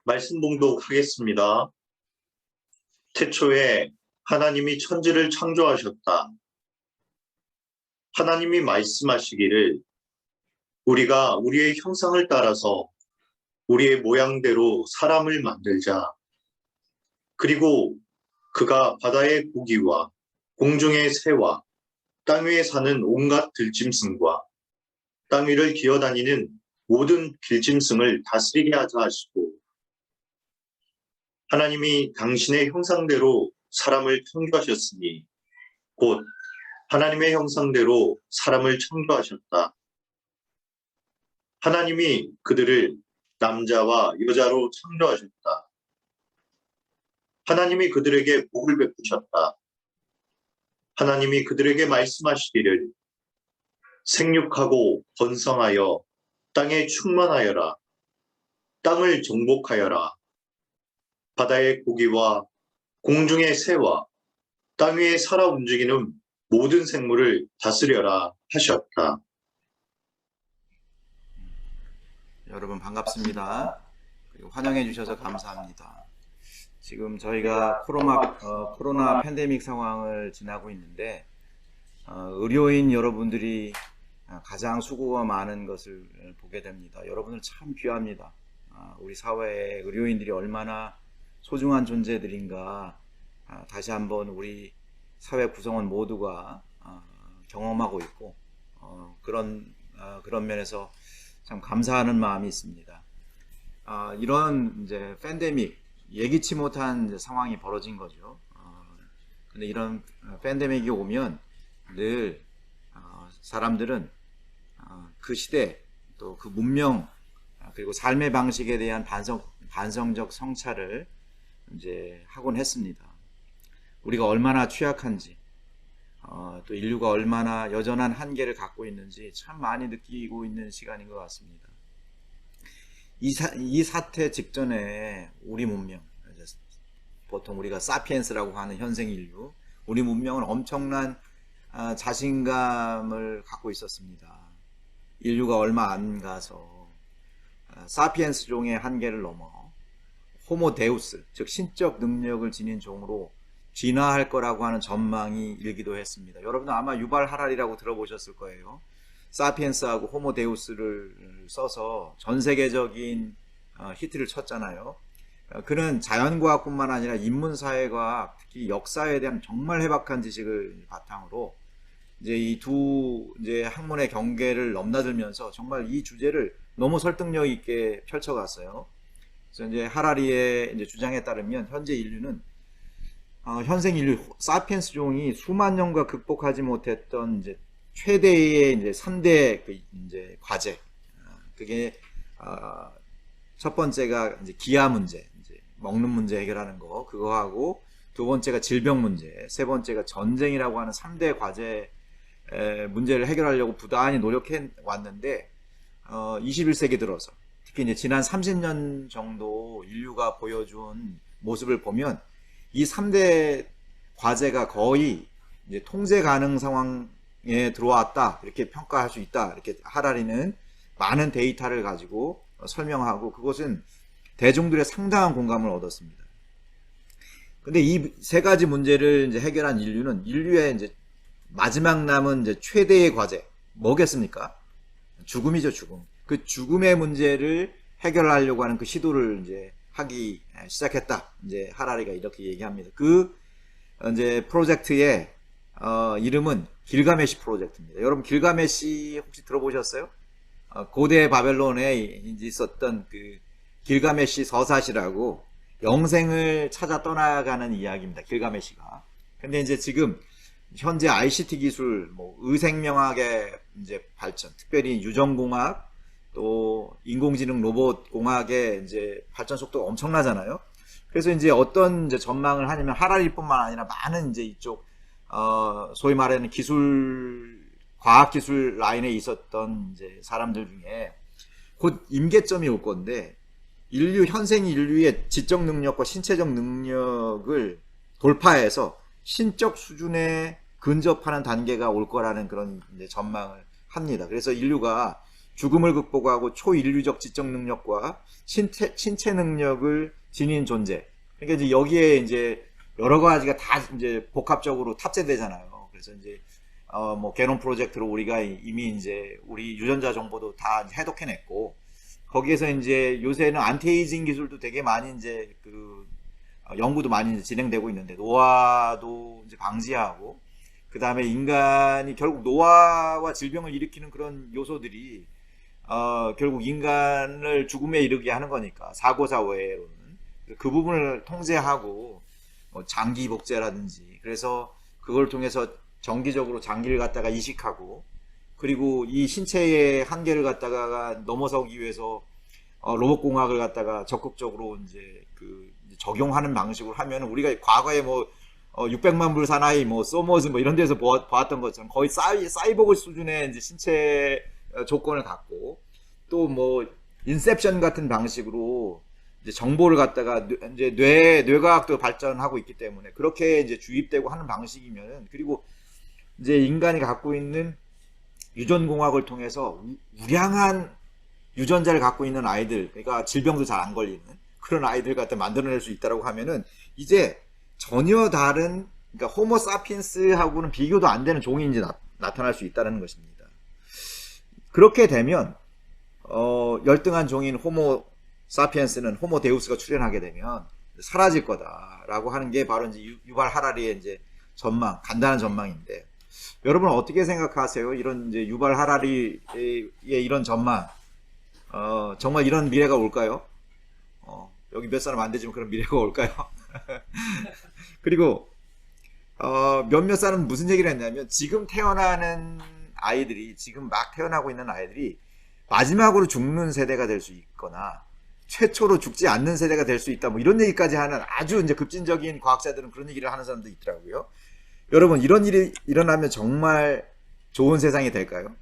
말씀 봉독하겠습니다. 태초에 하나님이 천지를 창조하셨다. 하나님이 말씀하시기를 우리가 우리의 형상을 따라서 우리의 모양대로 사람을 만들자. 그리고 그가 바다의 고기와 공중의 새와 땅 위에 사는 온갖 들짐승과 땅 위를 기어다니는 모든 길짐승을 다스리게 하자 하시고, 하나님이 당신의 형상대로 사람을 창조하셨으니 곧 하나님의 형상대로 사람을 창조하셨다. 하나님이 그들을 남자와 여자로 창조하셨다. 하나님이 그들에게 복을 베푸셨다. 하나님이 그들에게 말씀하시기를 생육하고 번성하여 땅에 충만하여라. 땅을 정복하여라. 바다의 고기와 공중의 새와 땅 위에 살아 움직이는 모든 생물을 다스려라 하셨다. 여러분 반갑습니다. 그리고 환영해 주셔서 감사합니다. 지금 저희가 코로나 팬데믹 상황을 지나고 있는데 의료인 여러분들이 가장 수고가 많은 것을 보게 됩니다. 여러분들 참 귀합니다. 우리 사회에 의료인들이 얼마나 소중한 존재들인가 다시 한번 우리 사회 구성원 모두가 경험하고 있고 그런 면에서 참 감사하는 마음이 있습니다. 이런 이제 팬데믹 예기치 못한 이제 상황이 벌어진 거죠. 근데 이런 팬데믹이 오면 늘 사람들은 그 시대 또 그 문명 그리고 삶의 방식에 대한 반성적 성찰을 이제 하곤 했습니다. 우리가 얼마나 취약한지 또 인류가 얼마나 여전한 한계를 갖고 있는지 참 많이 느끼고 있는 시간인 것 같습니다. 이 사태 직전에 우리 문명, 보통 우리가 사피엔스라고 하는 현생 인류, 우리 문명은 엄청난 자신감을 갖고 있었습니다. 인류가 얼마 안 가서 사피엔스 종의 한계를 넘어 호모 데우스, 즉 신적 능력을 지닌 종으로 진화할 거라고 하는 전망이 일기도 했습니다. 여러분은 아마 유발 하랄이라고 들어보셨을 거예요. 사피엔스하고 호모 데우스를 써서 전 세계적인 히트를 쳤잖아요. 그는 자연과학뿐만 아니라 인문사회과학, 특히 역사에 대한 정말 해박한 지식을 바탕으로 이제 이 두 이제 학문의 경계를 넘나들면서 정말 이 주제를 너무 설득력 있게 펼쳐갔어요. 그래서 이제 하라리의 이제 주장에 따르면 현재 인류는 현생 인류 사피엔스 종이 수만 년과 극복하지 못했던 이제 최대의 이제 3대 그 이제 과제. 그게 첫 번째가 이제 기아 문제, 이제 먹는 문제 해결하는 거, 그거 하고 두 번째가 질병 문제, 세 번째가 전쟁이라고 하는 3대 과제 문제를 해결하려고 부단히 노력해 왔는데 21세기 들어서 특히 이제 지난 30년 정도 인류가 보여준 모습을 보면 이 3대 과제가 거의 이제 통제 가능 상황에 들어왔다 이렇게 평가할 수 있다 이렇게 하라리는 많은 데이터를 가지고 설명하고 그것은 대중들의 상당한 공감을 얻었습니다. 근데 이 세 가지 문제를 이제 해결한 인류는 인류의 이제 마지막 남은 이제 최대의 과제 뭐겠습니까? 죽음이죠, 죽음. 그 죽음의 문제를 해결하려고 하는 그 시도를 이제 하기 시작했다. 이제 하라리가 이렇게 얘기합니다. 그 이제 프로젝트의 이름은 길가메시 프로젝트입니다. 여러분 길가메시 혹시 들어보셨어요? 고대 바벨론에 있었던 그 길가메시 서사시라고 영생을 찾아 떠나가는 이야기입니다. 길가메시가. 근데 이제 지금 현재 ICT 기술, 뭐 의생명학의 이제 발전, 특별히 유전공학, 또 인공지능 로봇 공학의 이제 발전 속도가 엄청나잖아요. 그래서 이제 어떤 이제 전망을 하냐면 하라리뿐만 아니라 많은 이제 이쪽 소위 말하는 과학 기술 라인에 있었던 이제 사람들 중에 곧 임계점이 올 건데 현생 인류의 지적 능력과 신체적 능력을 돌파해서 신적 수준에 근접하는 단계가 올 거라는 그런 이제 전망을 합니다. 그래서 인류가 죽음을 극복하고 초인류적 지적 능력과 신체 능력을 지닌 존재. 그러니까 이제 여기에 이제 여러 가지가 다 이제 복합적으로 탑재되잖아요. 그래서 이제 뭐 게놈 프로젝트로 우리가 이미 이제 우리 유전자 정보도 다 해독해냈고, 거기에서 이제 요새는 안티에이징 기술도 되게 많이 이제 연구도 많이 이제 진행되고 있는데, 노화도 이제 방지하고, 그 다음에 인간이 결국 노화와 질병을 일으키는 그런 요소들이 결국 인간을 죽음에 이르게 하는 거니까, 사고사외로는 그 부분을 통제하고, 뭐 장기 복제라든지, 그래서 그걸 통해서 정기적으로 장기를 갖다가 이식하고, 그리고 이 신체의 한계를 갖다가 넘어서기 위해서 로봇공학을 갖다가 적극적으로 이제 적용하는 방식으로 하면, 우리가 과거에 뭐 600만 불 사나이, 뭐 소머즈 뭐 이런 데서 보았던 것처럼 거의 사이보그 수준의 이제 신체 조건을 갖고, 또 뭐 인셉션 같은 방식으로 이제 정보를 갖다가 이제 뇌과학도 발전하고 있기 때문에 그렇게 이제 주입되고 하는 방식이면은, 그리고 이제 인간이 갖고 있는 유전공학을 통해서 우량한 유전자를 갖고 있는 아이들, 그러니까 질병도 잘 안 걸리는 그런 아이들 갖다 만들어낼 수 있다라고 하면은, 이제 전혀 다른, 그러니까 호모 사피엔스하고는 비교도 안 되는 종이 이제 나타날 수 있다는 것입니다. 그렇게 되면 열등한 종인 호모 사피엔스는 호모 데우스가 출현하게 되면 사라질 거다라고 하는 게 바로 이제 유발 하라리의 이제 전망, 간단한 전망인데, 여러분 어떻게 생각하세요? 이런 이제 유발 하라리의 이런 전망, 정말 이런 미래가 올까요? 여기 몇 사람 안 되지만 그런 미래가 올까요? 그리고 몇몇 사람은 무슨 얘기를 했냐면, 지금 태어나는 아이들이, 지금 막 태어나고 있는 아이들이 마지막으로 죽는 세대가 될 수 있거나 최초로 죽지 않는 세대가 될 수 있다, 뭐 이런 얘기까지 하는 아주 이제 급진적인 과학자들은 그런 얘기를 하는 사람도 있더라고요. 여러분, 이런 일이 일어나면 정말 좋은 세상이 될까요?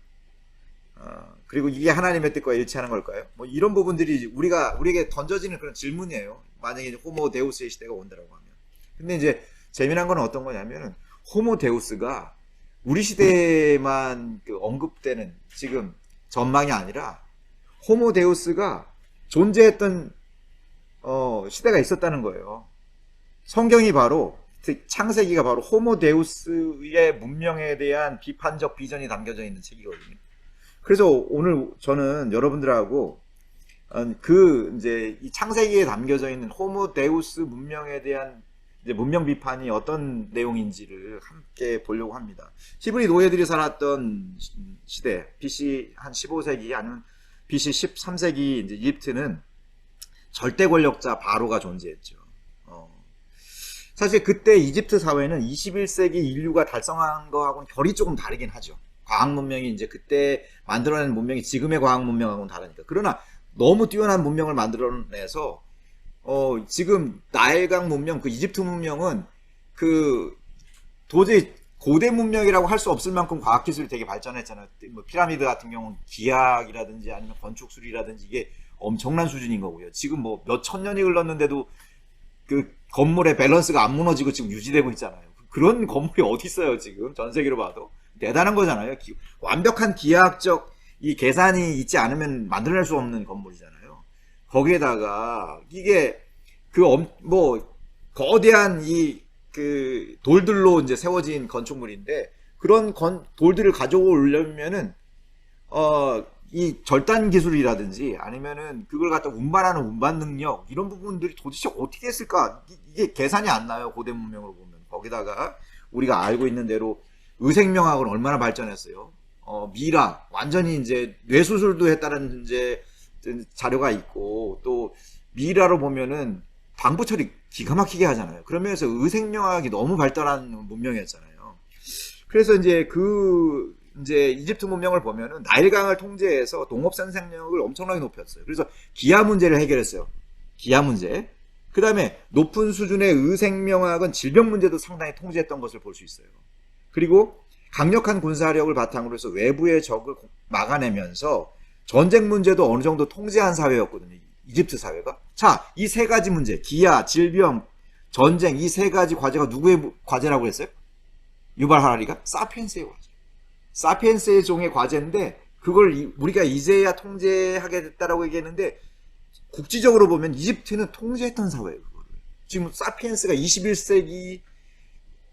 그리고 이게 하나님의 뜻과 일치하는 걸까요? 뭐 이런 부분들이 우리에게 던져지는 그런 질문이에요. 만약에 호모 데우스의 시대가 온다라고 하면. 근데 이제 재미난 건 어떤 거냐면은, 호모 데우스가 우리 시대에만 언급되는 지금 전망이 아니라, 호모 데우스가 존재했던 시대가 있었다는 거예요. 성경이 바로, 창세기가 바로 호모 데우스의 문명에 대한 비판적 비전이 담겨져 있는 책이거든요. 그래서 오늘 저는 여러분들하고 이제 이 창세기에 담겨져 있는 호모 데우스 문명에 대한 이제 문명 비판이 어떤 내용인지를 함께 보려고 합니다. 히브리 노예들이 살았던 시대, BC 한 15세기 아니면 BC 13세기 이제 이집트는 절대 권력자 바로가 존재했죠. 사실 그때 이집트 사회는 21세기 인류가 달성한 거하고는 결이 조금 다르긴 하죠. 과학 문명이 이제 그때 만들어낸 문명이 지금의 과학 문명하고는 다르니까. 그러나 너무 뛰어난 문명을 만들어내서 지금 나일강 문명, 이집트 문명은 도저히 고대 문명이라고 할 수 없을 만큼 과학기술이 되게 발전했잖아요. 뭐 피라미드 같은 경우는 기하학이라든지 아니면 건축술이라든지 이게 엄청난 수준인 거고요. 지금 뭐 몇천 년이 흘렀는데도 건물의 밸런스가 안 무너지고 지금 유지되고 있잖아요. 그런 건물이 어디 있어요, 지금 전 세계로 봐도. 대단한 거잖아요. 완벽한 기하학적 이 계산이 있지 않으면 만들어낼 수 없는 건물이잖아요. 거기에다가 이게 거대한 돌들로 이제 세워진 건축물인데, 그런 돌들을 가져오려면은 이 절단 기술이라든지 아니면은 그걸 갖다 운반하는 운반 능력, 이런 부분들이 도대체 어떻게 했을까? 이게 계산이 안 나요, 고대 문명으로 보면. 거기다가 우리가 알고 있는 대로 의생명학은 얼마나 발전했어요. 미라, 완전히 이제 뇌수술도 했다는 이제 자료가 있고, 또 미라로 보면은 방부 처리 기가 막히게 하잖아요. 그러면서 의생명학이 너무 발달한 문명이었잖아요. 그래서 이제 이제 이집트 문명을 보면은 나일강을 통제해서 동업 생산력을 엄청나게 높였어요. 그래서 기아 문제를 해결했어요. 기아 문제. 그 다음에 높은 수준의 의생명학은 질병 문제도 상당히 통제했던 것을 볼 수 있어요. 그리고 강력한 군사력을 바탕으로 해서 외부의 적을 막아내면서 전쟁 문제도 어느 정도 통제한 사회였거든요, 이집트 사회가. 자, 이 세 가지 문제, 기아, 질병, 전쟁, 이 세 가지 과제가 누구의 과제라고 했어요? 유발 하라리가? 사피엔스의 과제. 사피엔스의 종의 과제인데, 그걸 우리가 이제야 통제하게 됐다라고 얘기했는데 국지적으로 보면 이집트는 통제했던 사회예요. 그거를. 지금 사피엔스가 21세기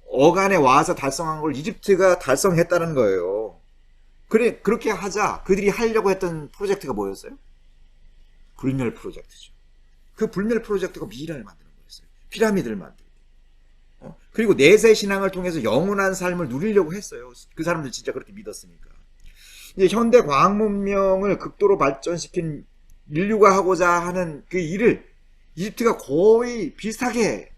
어간에 와서 달성한 걸 이집트가 달성했다는 거예요. 그래, 그렇게 하자 그들이 하려고 했던 프로젝트가 뭐였어요? 불멸 프로젝트죠. 그 불멸 프로젝트가 미이라를 만드는 거였어요. 피라미드를 만들고. 그리고 내세 신앙을 통해서 영원한 삶을 누리려고 했어요. 그 사람들 진짜 그렇게 믿었으니까. 이제 현대 과학 문명을 극도로 발전시킨 인류가 하고자 하는 그 일을 이집트가 거의 비슷하게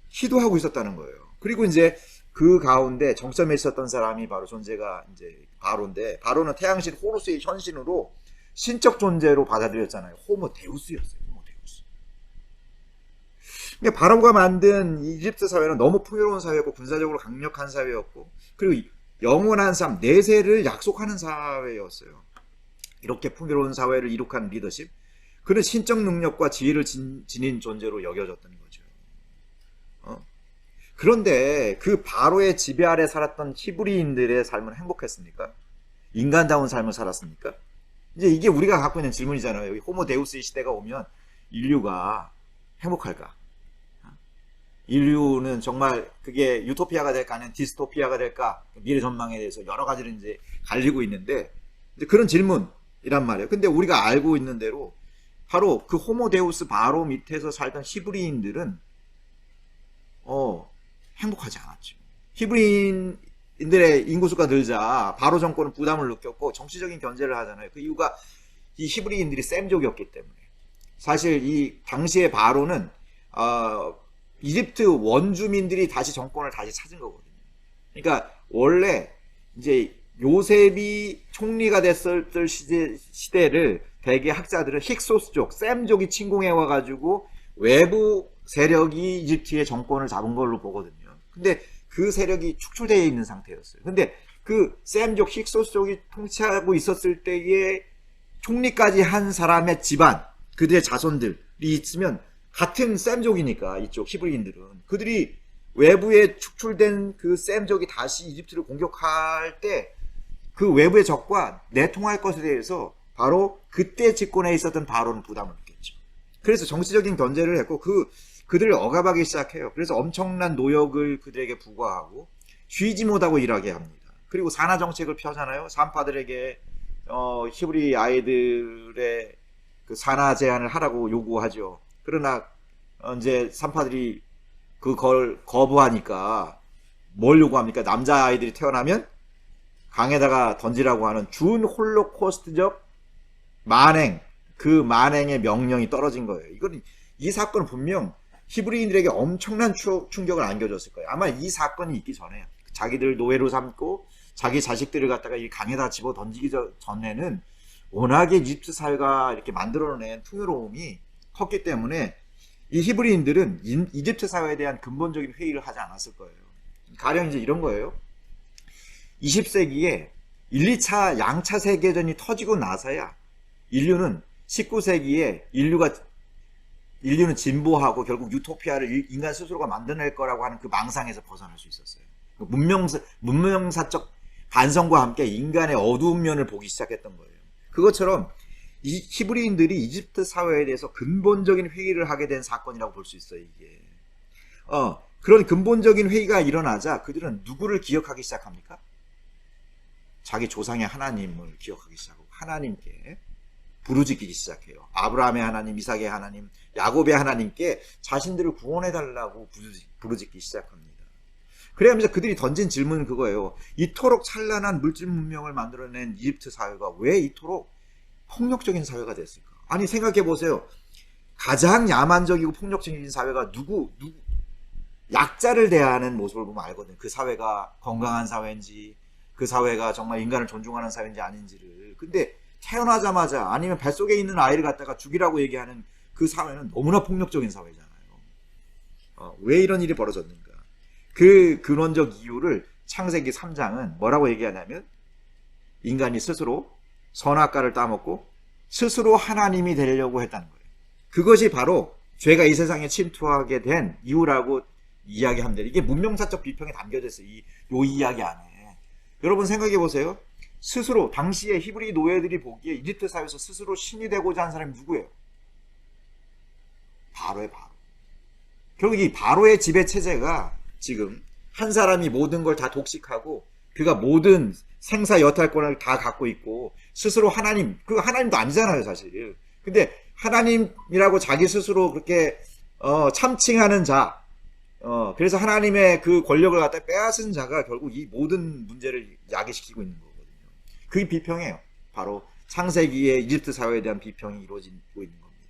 시도하고 있었다는 거예요. 그리고 이제 그 가운데 정점에 있었던 사람이 바로 존재가 이제 바로인데, 바로는 태양신 호루스의 현신으로 신적 존재로 받아들였잖아요. 호모 데우스였어요. 호모 데우스. 근데 바로가 만든 이집트 사회는 너무 풍요로운 사회였고 군사적으로 강력한 사회였고 그리고 영원한 삶, 내세를 약속하는 사회였어요. 이렇게 풍요로운 사회를 이룩한 리더십, 그는 신적 능력과 지혜를 지닌 존재로 여겨졌던 거죠. 그런데 그 바로의 지배 아래 살았던 히브리인들의 삶은 행복했습니까? 인간다운 삶을 살았습니까? 이제 이게 우리가 갖고 있는 질문이잖아요. 여기 호모 데우스의 시대가 오면 인류가 행복할까? 인류는 정말 그게 유토피아가 될까 아니면 디스토피아가 될까? 미래 전망에 대해서 여러 가지를 이제 갈리고 있는데 이제 그런 질문이란 말이에요. 근데 우리가 알고 있는 대로 바로 그 호모 데우스 바로 밑에서 살던 히브리인들은 행복하지 않았죠. 히브리인들의 인구수가 늘자 바로 정권은 부담을 느꼈고 정치적인 견제를 하잖아요. 그 이유가 이 히브리인들이 셈족이었기 때문에. 사실 이 당시의 바로는 이집트 원주민들이 다시 정권을 다시 찾은 거거든요. 그러니까 원래 이제 요셉이 총리가 됐을 시대를 대개 학자들은 힉소스족, 셈족이 침공해 와가지고 외부 세력이 이집트의 정권을 잡은 걸로 보거든요. 근데 그 세력이 축출되어 있는 상태였어요. 근데 그 셈족, 힉소스족이 통치하고 있었을 때에 총리까지 한 사람의 집안, 그들의 자손들이 있으면 같은 셈족이니까 이쪽 히브리인들은 그들이 외부에 축출된 그 셈족이 다시 이집트를 공격할 때 그 외부의 적과 내통할 것에 대해서 바로 그때 집권에 있었던 바로는 부담을 느꼈죠. 그래서 정치적인 견제를 했고 그들을 억압하기 시작해요. 그래서 엄청난 노역을 그들에게 부과하고 쉬지 못하고 일하게 합니다. 그리고 산하 정책을 펴잖아요. 산파들에게 히브리 아이들의 그 산하 제한을 하라고 요구하죠. 그러나 이제 산파들이 그걸 거부하니까 뭘 요구합니까? 남자 아이들이 태어나면 강에다가 던지라고 하는 준 홀로코스트적 만행, 그 만행의 명령이 떨어진 거예요. 이 사건은 분명 히브리인들에게 엄청난 충격을 안겨줬을 거예요. 아마 이 사건이 있기 전에 자기들 노예로 삼고 자기 자식들을 갖다가 이 강에다 집어 던지기 전에는 워낙에 이집트 사회가 이렇게 만들어낸 풍요로움이 컸기 때문에 이 히브리인들은 이집트 사회에 대한 근본적인 회의를 하지 않았을 거예요. 가령 이제 이런 거예요. 20세기에 1, 2차 양차 세계전이 터지고 나서야 인류는 19세기에 인류는 진보하고 결국 유토피아를 인간 스스로가 만들어낼 거라고 하는 그 망상에서 벗어날 수 있었어요. 문명사적 반성과 함께 인간의 어두운 면을 보기 시작했던 거예요. 그것처럼 이 히브리인들이 이집트 사회에 대해서 근본적인 회의를 하게 된 사건이라고 볼 수 있어요, 이게. 그런 근본적인 회의가 일어나자 그들은 누구를 기억하기 시작합니까? 자기 조상의 하나님을 기억하기 시작하고 하나님께 부르짖기 시작해요. 아브라함의 하나님, 이삭의 하나님, 야곱의 하나님께 자신들을 구원해달라고 부르짖기 시작합니다. 그래야면서 그들이 던진 질문은 그거예요. 이토록 찬란한 물질 문명을 만들어낸 이집트 사회가 왜 이토록 폭력적인 사회가 됐을까? 아니 생각해 보세요. 가장 야만적이고 폭력적인 사회가 누구 약자를 대하는 모습을 보면 알거든요. 그 사회가 건강한 사회인지 그 사회가 정말 인간을 존중하는 사회인지 아닌지를. 근데 태어나자마자 아니면 뱃속에 있는 아이를 갖다가 죽이라고 얘기하는 그 사회는 너무나 폭력적인 사회잖아요. 왜 이런 일이 벌어졌는가? 그 근원적 이유를 창세기 3장은 뭐라고 얘기하냐면 인간이 스스로 선악과를 따먹고 스스로 하나님이 되려고 했다는 거예요. 그것이 바로 죄가 이 세상에 침투하게 된 이유라고 이야기합니다. 이게 문명사적 비평에 담겨져 있어요. 이 이야기 안에. 여러분 생각해 보세요. 스스로 당시에 히브리 노예들이 보기에 이집트 사회에서 스스로 신이 되고자 한 사람이 누구예요? 바로의 바로. 결국 이 바로의 지배 체제가 지금 한 사람이 모든 걸 다 독식하고 그가 모든 생사 여탈권을 다 갖고 있고 스스로 하나님, 그 하나님도 아니잖아요 사실. 근데 하나님이라고 자기 스스로 그렇게 참칭하는 자, 그래서 하나님의 그 권력을 갖다 빼앗은 자가 결국 이 모든 문제를 야기시키고 있는 거거든요. 그게 비평이에요. 바로 창세기의 이집트 사회에 대한 비평이 이루어지고 있는 겁니다.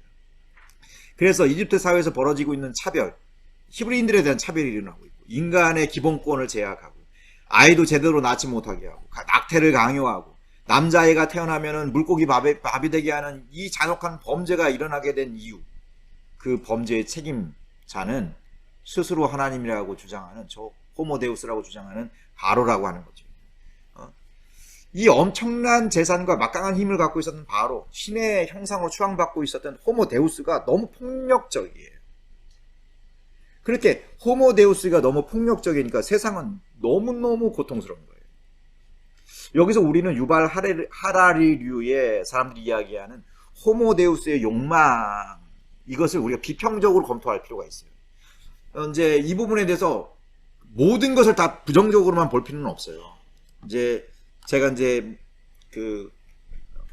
그래서 이집트 사회에서 벌어지고 있는 차별, 히브리인들에 대한 차별이 일어나고 있고, 인간의 기본권을 제약하고, 아이도 제대로 낳지 못하게 하고, 낙태를 강요하고, 남자아이가 태어나면은 물고기 밥이 되게 하는 이 잔혹한 범죄가 일어나게 된 이유, 그 범죄의 책임자는 스스로 하나님이라고 주장하는 저 호모데우스라고 주장하는 바로라고 하는 거죠. 이 엄청난 재산과 막강한 힘을 갖고 있었던 바로, 신의 형상으로 추앙받고 있었던 호모데우스가 너무 폭력적이에요. 그렇게 호모데우스가 너무 폭력적이니까 세상은 너무너무 고통스러운 거예요. 여기서 우리는 유발 하라리류의 사람들이 이야기하는 호모데우스의 욕망, 이것을 우리가 비평적으로 검토할 필요가 있어요. 이제 이 부분에 대해서 모든 것을 다 부정적으로만 볼 필요는 없어요. 이제 제가 이제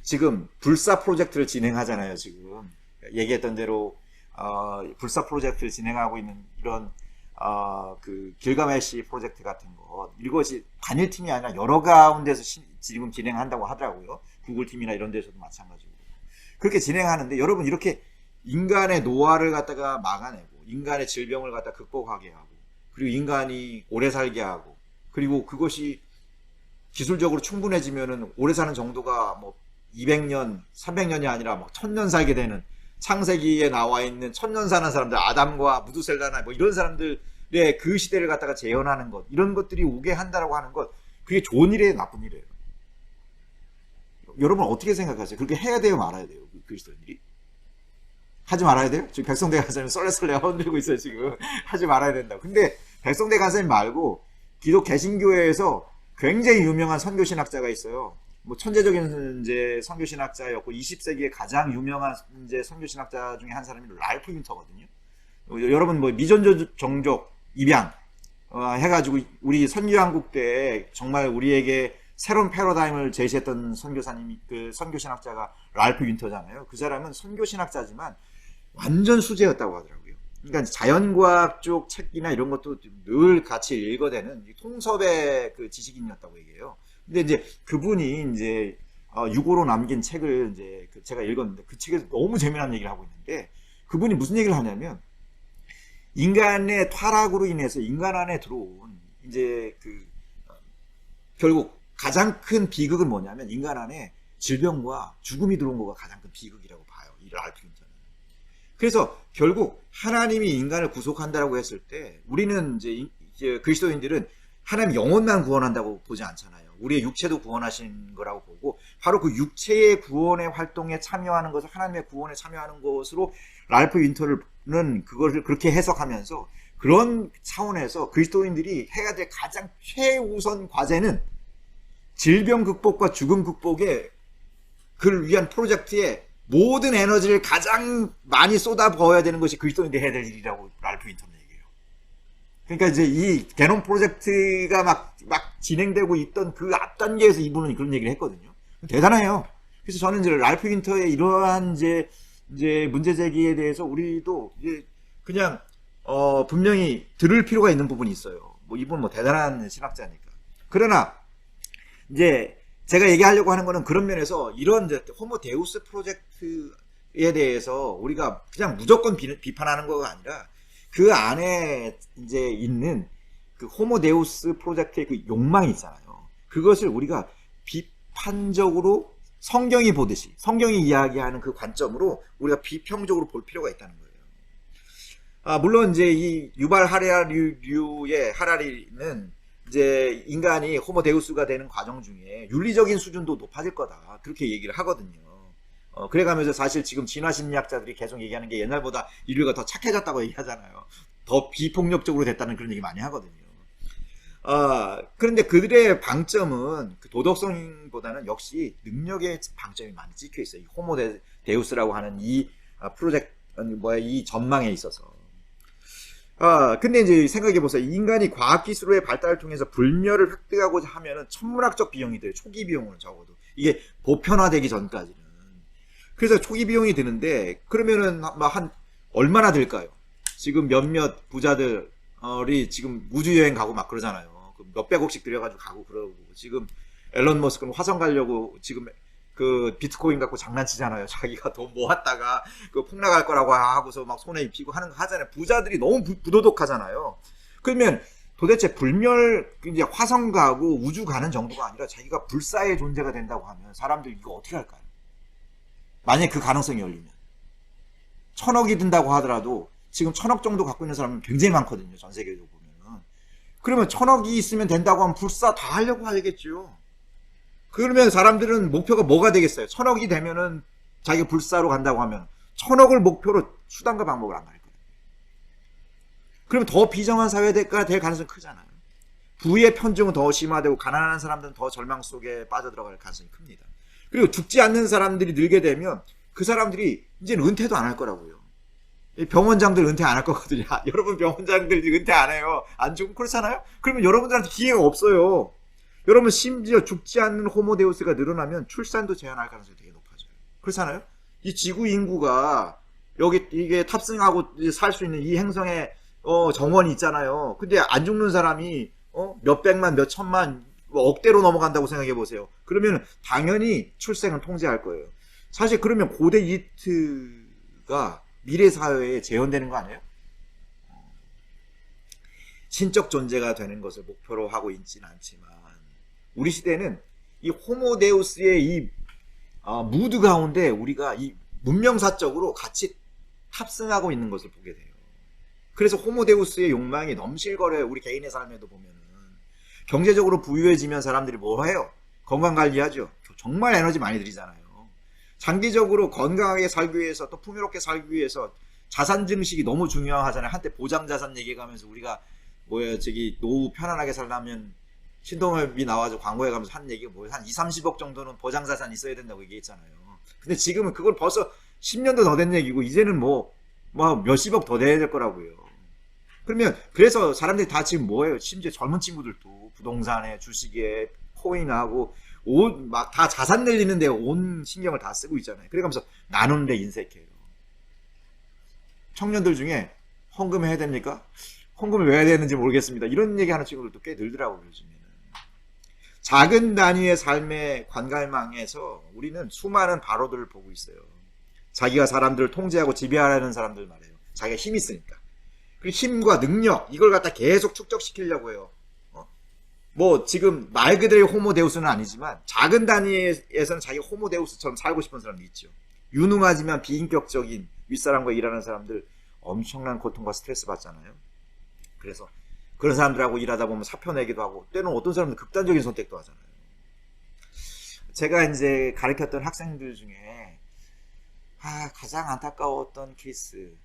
지금 불사 프로젝트를 진행하잖아요. 지금 얘기했던 대로 불사 프로젝트를 진행하고 있는 이런 그 길가메시 프로젝트 같은 것, 이것이 단일팀이 아니라 여러 가운데서 지금 진행한다고 하더라고요. 구글 팀이나 이런 데서도 마찬가지고 그렇게 진행하는데, 여러분 이렇게 인간의 노화를 갖다가 막아내고 인간의 질병을 갖다 극복하게 하고, 그리고 인간이 오래 살게 하고, 그리고 그것이 기술적으로 충분해지면은 오래 사는 정도가 뭐 200년, 300년이 아니라 막 1000년 살게 되는, 창세기에 나와 있는 1000년 사는 사람들, 아담과 무두셀라나 뭐 이런 사람들의 그 시대를 갖다가 재현하는 것, 이런 것들이 오게 한다라고 하는 것, 그게 좋은 일이에요, 나쁜 일이에요? 여러분 어떻게 생각하세요? 그렇게 해야 돼요, 말아야 돼요? 그리스도인들이 하지 말아야 돼요? 지금 백성대 가사님 썰레썰레 흔들고 있어요 지금. 하지 말아야 된다고. 근데 백성대 가사님 말고 기독 개신교회에서 굉장히 유명한 선교신학자가 있어요. 뭐 천재적인 이제 선교신학자였고 20세기에 가장 유명한 이제 선교신학자 중에 한 사람이 랄프 윈터거든요. 여러분 뭐 미전적 종족 입양 해가지고 우리 선교한국 때 정말 우리에게 새로운 패러다임을 제시했던 선교사님이, 그 선교신학자가 랄프 윈터잖아요. 그 사람은 선교신학자지만 완전 수재였다고 하더라고요. 그러니까 자연과학 쪽 책이나 이런 것도 늘 같이 읽어대는 통섭의 그 지식인이었다고 얘기해요. 근데 이제 그분이 이제 유고로 남긴 책을 이제 제가 읽었는데, 그 책에서 너무 재미난 얘기를 하고 있는데, 그분이 무슨 얘기를 하냐면, 인간의 타락으로 인해서 인간 안에 들어온 이제 결국 가장 큰 비극은 뭐냐면, 인간 안에 질병과 죽음이 들어온 거가 가장 큰 비극이라고 봐요, 이 랄프 윈터는. 그래서 결국 하나님이 인간을 구속한다라고 했을 때, 우리는 이제 그리스도인들은 하나님 영혼만 구원한다고 보지 않잖아요. 우리의 육체도 구원하신 거라고 보고, 바로 그 육체의 구원의 활동에 참여하는 것을 하나님의 구원에 참여하는 것으로 랄프 윈터는 그것을 그렇게 해석하면서, 그런 차원에서 그리스도인들이 해야 될 가장 최우선 과제는 질병 극복과 죽음 극복에 그를 위한 프로젝트에 모든 에너지를 가장 많이 쏟아부어야 되는 것이 그리스도인들이 해야 될 일이라고 랄프 윈터는 얘기해요. 그러니까 이제 이 게놈 프로젝트가 막 진행되고 있던 그 앞단계에서 이분은 그런 얘기를 했거든요. 대단해요. 그래서 저는 이제 랄프 윈터의 이러한 이제 문제 제기에 대해서 우리도 이제 그냥 분명히 들을 필요가 있는 부분이 있어요. 뭐 이분 뭐 대단한 신학자니까. 그러나 이제 제가 얘기하려고 하는 거는 그런 면에서 이런 이제 호모데우스 프로젝트에 대해서 우리가 그냥 무조건 비판하는 거가 아니라, 그 안에 이제 있는 그 호모데우스 프로젝트의 그 욕망이 있잖아요. 그것을 우리가 비판적으로 성경이 보듯이, 성경이 이야기하는 그 관점으로 우리가 비평적으로 볼 필요가 있다는 거예요. 물론 이제 이 유발 하라리류의 하라리는 이제 인간이 호모데우스가 되는 과정 중에 윤리적인 수준도 높아질 거다, 그렇게 얘기를 하거든요. 그래가면서 사실 지금 진화심리학자들이 계속 얘기하는 게 옛날보다 인류가 더 착해졌다고 얘기하잖아요. 더 비폭력적으로 됐다는 그런 얘기 많이 하거든요. 그런데 그들의 방점은 그 도덕성보다는 역시 능력의 방점이 많이 찍혀 있어요. 이 호모 데우스라고 하는 이 프로젝트, 이 전망에 있어서. 근데 이제 생각해 보세요. 인간이 과학기술의 발달을 통해서 불멸을 획득하고자 하면은 천문학적 비용이 돼요. 초기 비용은 적어도. 이게 보편화되기 전까지는. 그래서 초기 비용이 드는데, 그러면은 얼마나 들까요? 지금 몇몇 부자들이 지금 우주여행 가고 막 그러잖아요. 몇백억씩 들여가지고 가고 그러고. 지금 앨런 머스크는 화성 가려고 지금 그 비트코인 갖고 장난치잖아요. 자기가 돈 모았다가 그 폭락할 거라고 하고서 막 손에 입히고 하는 거 하잖아요. 부자들이 너무 부도덕하잖아요. 그러면 도대체 불멸, 이제 화성 가고 우주 가는 정도가 아니라 자기가 불사의 존재가 된다고 하면 사람들 이거 어떻게 할까요? 만약에 그 가능성이 열리면. 1000억이 든다고 하더라도 지금 1000억 정도 갖고 있는 사람은 굉장히 많거든요. 전 세계적으로 보면은. 그러면 1000억이 있으면 된다고 하면 불사 다 하려고 하겠죠. 그러면 사람들은 목표가 뭐가 되겠어요? 1000억이 되면은 자기가 불사로 간다고 하면 1000억을 목표로 수단과 방법을 안 갈 거예요. 그러면 더 비정한 사회가 될 가능성이 크잖아요. 부의 편중은 더 심화되고 가난한 사람들은 더 절망 속에 빠져들어갈 가능성이 큽니다. 그리고 죽지 않는 사람들이 늘게 되면 그 사람들이 이제는 은퇴도 안 할 거라고요. 병원장들 은퇴 안 할 거거든요. 여러분 병원장들 은퇴 안 해요. 안 죽으면 그렇잖아요? 그러면 여러분들한테 기회가 없어요. 여러분 심지어 죽지 않는 호모데우스가 늘어나면 출산도 제한할 가능성이 되게 높아져요. 그렇잖아요? 이 지구 인구가 여기 이게 탑승하고 살 수 있는 이 행성에 정원이 있잖아요. 근데 안 죽는 사람이 몇백만, 몇천만, 억대로 넘어간다고 생각해 보세요. 그러면 당연히 출생은 통제할 거예요. 사실 그러면 고대 이집트가 미래 사회에 재현되는 거 아니에요? 신적 존재가 되는 것을 목표로 하고 있지는 않지만 우리 시대는 이 호모데우스의 이 무드 가운데 우리가 이 문명사적으로 같이 탑승하고 있는 것을 보게 돼요. 그래서 호모데우스의 욕망이 넘실거려요. 우리 개인의 삶에도 보면은. 경제적으로 부유해지면 사람들이 뭐 해요? 건강관리하죠. 정말 에너지 많이 들이잖아요. 장기적으로 건강하게 살기 위해서 또 풍요롭게 살기 위해서 자산 증식이 너무 중요하잖아요. 한때 보장자산 얘기해가면서 우리가 노후 편안하게 살려면 신동엽이 나와서 광고에 가면서 한 얘기가 뭐예요? 한 20-30억 정도는 보장자산 있어야 된다고 얘기했잖아요. 근데 지금은 그걸 벌써 10년도 더 된 얘기고 이제는 뭐 몇십억 더 돼야 될 거라고요. 그러면 그래서 사람들이 다 지금 뭐예요? 심지어 젊은 친구들도 부동산에 주식에 코인하고 막 다 자산 늘리는데 온 신경을 다 쓰고 있잖아요. 그래가면서 나누는데 인색해요. 청년들 중에 헌금 해야 됩니까? 헌금을 왜 해야 되는지 모르겠습니다. 이런 얘기 하는 친구들도 꽤 늘더라고요, 요즘에는. 작은 단위의 삶의 관갈망에서 우리는 수많은 바로들을 보고 있어요. 자기가 사람들을 통제하고 지배하려는 사람들 말이에요. 자기가 힘이 있으니까. 그리고 힘과 능력, 이걸 갖다 계속 축적시키려고 해요. 지금 말 그대로의 호모데우스는 아니지만 작은 단위에서는 자기가 호모데우스처럼 살고 싶은 사람도 있죠. 유능하지만 비인격적인 윗사람과 일하는 사람들 엄청난 고통과 스트레스 받잖아요. 그래서 그런 사람들하고 일하다 보면 사표 내기도 하고 때로는 어떤 사람들은 극단적인 선택도 하잖아요. 제가 이제 가르쳤던 학생들 중에 가장 안타까웠던 케이스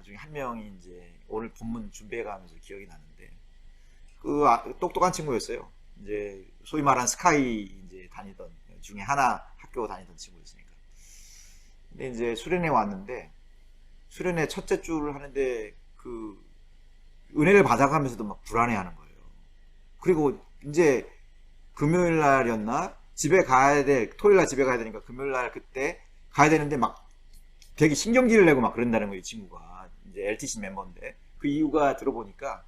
중에 한 명이 이제 오늘 본문 준비해가면서 기억이 나는데 똑똑한 친구였어요. 이제 소위 말한 스카이 이제 다니던 중에 하나 학교 다니던 친구였으니까. 근데 이제 수련회 왔는데 수련회 첫째 주를 하는데 은혜를 받아가면서도 막 불안해하는 거예요. 그리고 이제 금요일 날이었나 집에 가야 돼. 토요일 날 집에 가야 되니까 금요일 날 그때 가야 되는데 막 되게 신경질을 내고 막 그런다는 거예요. 이 친구가 이제 LTC 멤버인데 그 이유가 들어보니까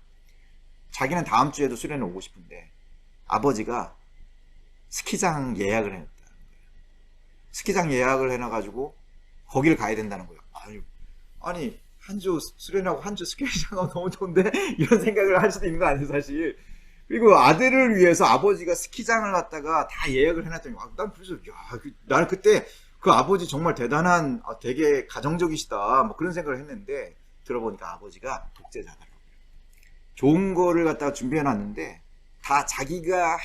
자기는 다음 주에도 수련회 오고 싶은데 아버지가 스키장 예약을 해놨다는 거예요. 스키장 예약을 해놔가지고 거기를 가야 된다는 거예요. 아니 한 주 수련하고 한 주 스키장하고 너무 좋은데 이런 생각을 할 수도 있는 거 아니에요 사실. 그리고 아들을 위해서 아버지가 스키장을 갔다가 다 예약을 해놨더니 난 그래서 나는 그때 그 아버지 정말 대단한 되게 가정적이시다 뭐 그런 생각을 했는데 들어보니까 아버지가 독재자더라고요. 좋은 거를 갖다가 준비해 놨는데 다 자기가